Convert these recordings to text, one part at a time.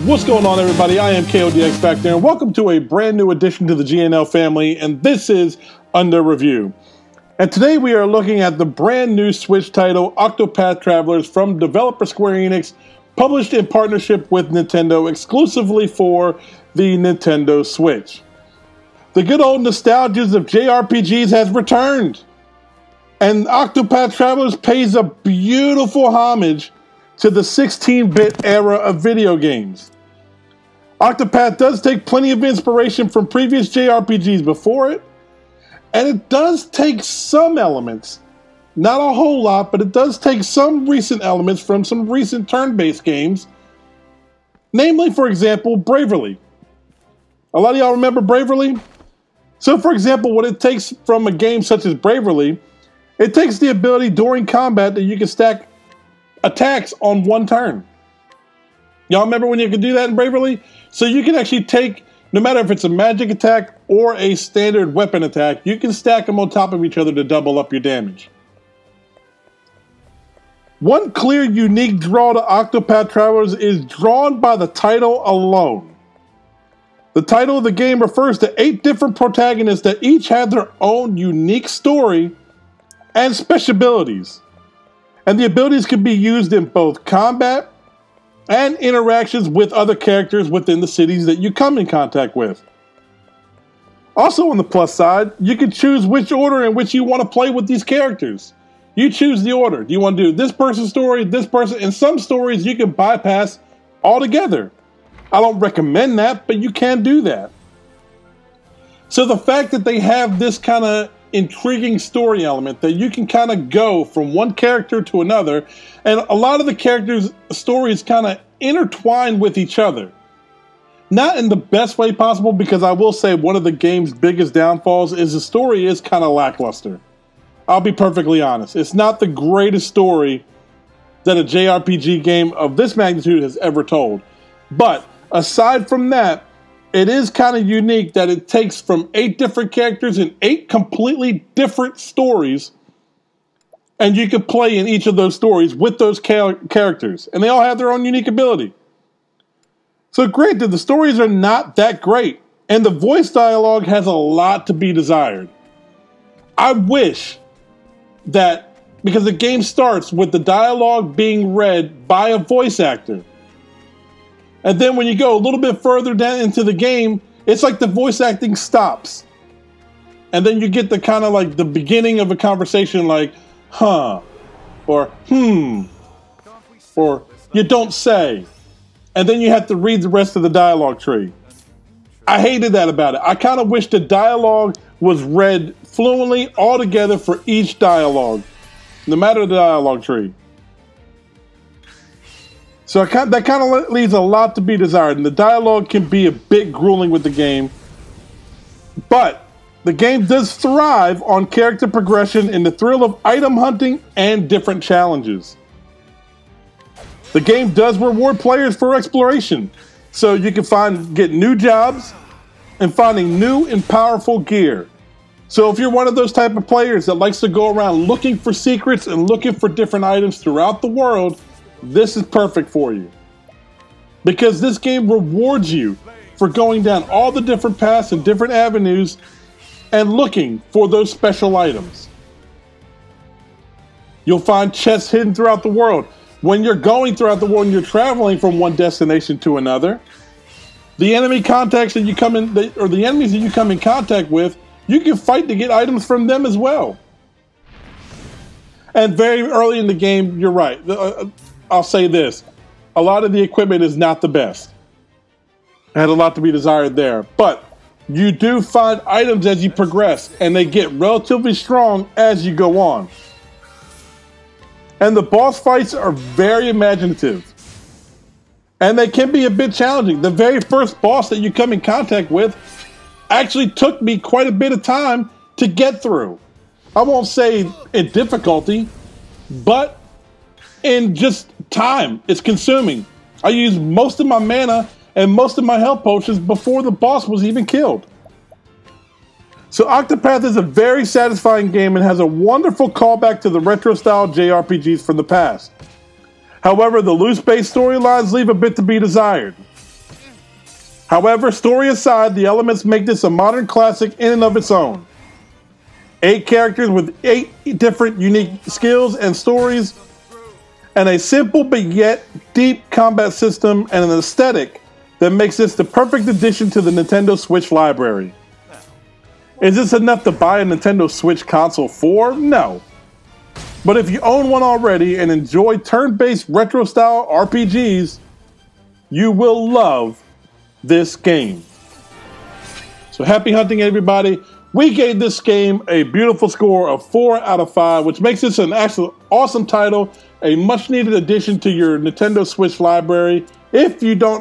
What's going on, everybody? I am KODX back there, and welcome to a brand new addition to the GNL family, and this is Under Review. And today we are looking at the brand new Switch title, Octopath Travelers, from developer Square Enix, published in partnership with Nintendo exclusively for the Nintendo Switch. The good old nostalgias of JRPGs has returned, and Octopath Travelers pays a beautiful homage to the 16-bit era of video games. Octopath does take plenty of inspiration from previous JRPGs before it, and it does take some elements, not a whole lot, but it does take some recent elements from some recent turn-based games, namely, for example, Bravely. A lot of y'all remember Bravely? So, for example, what it takes from a game such as Bravely, it takes the ability during combat that you can stack attacks on one turn. Y'all remember when you could do that in Bravely? So you can actually take, no matter if it's a magic attack or a standard weapon attack, you can stack them on top of each other to double up your damage. One clear, unique draw to Octopath Travelers is drawn by the title alone. The title of the game refers to 8 different protagonists that each have their own unique story and special abilities. And the abilities can be used in both combat and interactions with other characters within the cities that you come in contact with. Also on the plus side, you can choose which order in which you want to play with these characters. You choose the order. Do you want to do this person's story, this person? In some stories, you can bypass altogether. I don't recommend that, but you can do that. So the fact that they have this kind of intriguing story element that you can kind of go from one character to another, and a lot of the characters' stories kind of intertwine with each other. Not in the best way possible, because I will say one of the game's biggest downfalls is the story is kind of lackluster. I'll be perfectly honest. It's not the greatest story that a JRPG game of this magnitude has ever told. But aside from that, it is kind of unique that it takes from 8 different characters and 8 completely different stories, and you can play in each of those stories with those characters, and they all have their own unique ability. So granted, the stories are not that great, and the voice dialogue has a lot to be desired. I wish that, because the game starts with the dialogue being read by a voice actor, and then when you go a little bit further down into the game, it's like the voice acting stops. And then you get the kind of like the beginning of a conversation like, huh, or or you don't say. And then you have to read the rest of the dialogue tree. I hated that about it. I kind of wish the dialogue was read fluently all together for each dialogue, no matter the dialogue tree. So that kind of leaves a lot to be desired, and the dialogue can be a bit grueling with the game. But the game does thrive on character progression and the thrill of item hunting and different challenges. The game does reward players for exploration, so you can get new jobs and finding new and powerful gear. So if you're one of those type of players that likes to go around looking for secrets and looking for different items throughout the world, this is perfect for you, because this game rewards you for going down all the different paths and different avenues and looking for those special items. You'll find chests hidden throughout the world. When you're going throughout the world and you're traveling from one destination to another, the enemy contacts that you come in, or the enemies that you come in contact with, you can fight to get items from them as well. And very early in the game, you're right. I'll say this, a lot of the equipment is not the best. It had a lot to be desired there, but you do find items as you progress, and they get relatively strong as you go on. And the boss fights are very imaginative, and they can be a bit challenging. The very first boss that you come in contact with actually took me quite a bit of time to get through. I won't say in difficulty, but in just time it's consuming. I used most of my mana and most of my health potions before the boss was even killed. So Octopath is a very satisfying game and has a wonderful callback to the retro-style JRPGs from the past. However, the loose-based storylines leave a bit to be desired. However, story aside, the elements make this a modern classic in and of its own. 8 characters with 8 different unique skills and stories, and a simple but yet deep combat system and an aesthetic that makes this the perfect addition to the Nintendo Switch library. Is this enough to buy a Nintendo Switch console for? No. But if you own one already and enjoy turn-based retro-style RPGs, you will love this game. So happy hunting, everybody. We gave this game a beautiful score of 4 out of 5, which makes this an actual awesome title, a much-needed addition to your Nintendo Switch library. If you don't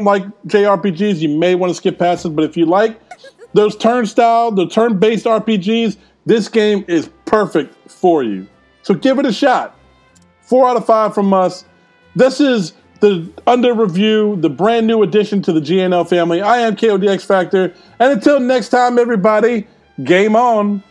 like JRPGs, you may want to skip past it, but if you like those turn-based RPGs, this game is perfect for you. So give it a shot. 4 out of 5 from us. This is the under review, the brand new addition to the GNL family. I am KODX Factor, and until next time, everybody, game on.